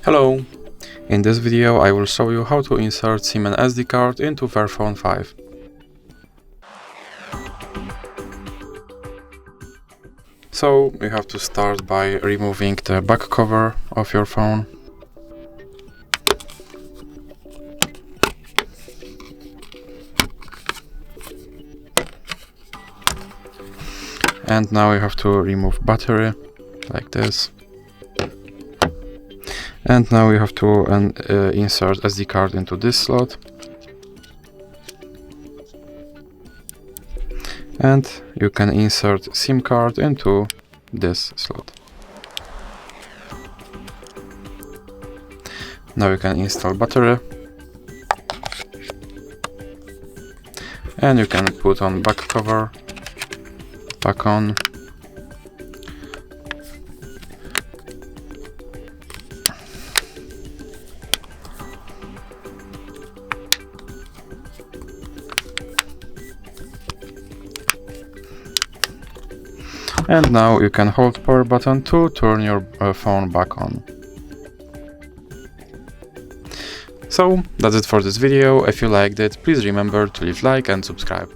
Hello! In this video I will show you how to insert SIM and SD card into Fairphone 5. So you have to start by removing the back cover of your phone. And now you have to remove battery, like this. And now you have to insert SD card into this slot. And you can insert SIM card into this slot. Now you can install battery. And you can put on back cover, back on. And now you can hold power button to turn your phone back on. So that's it for this video. If you liked it, please remember to leave like and subscribe.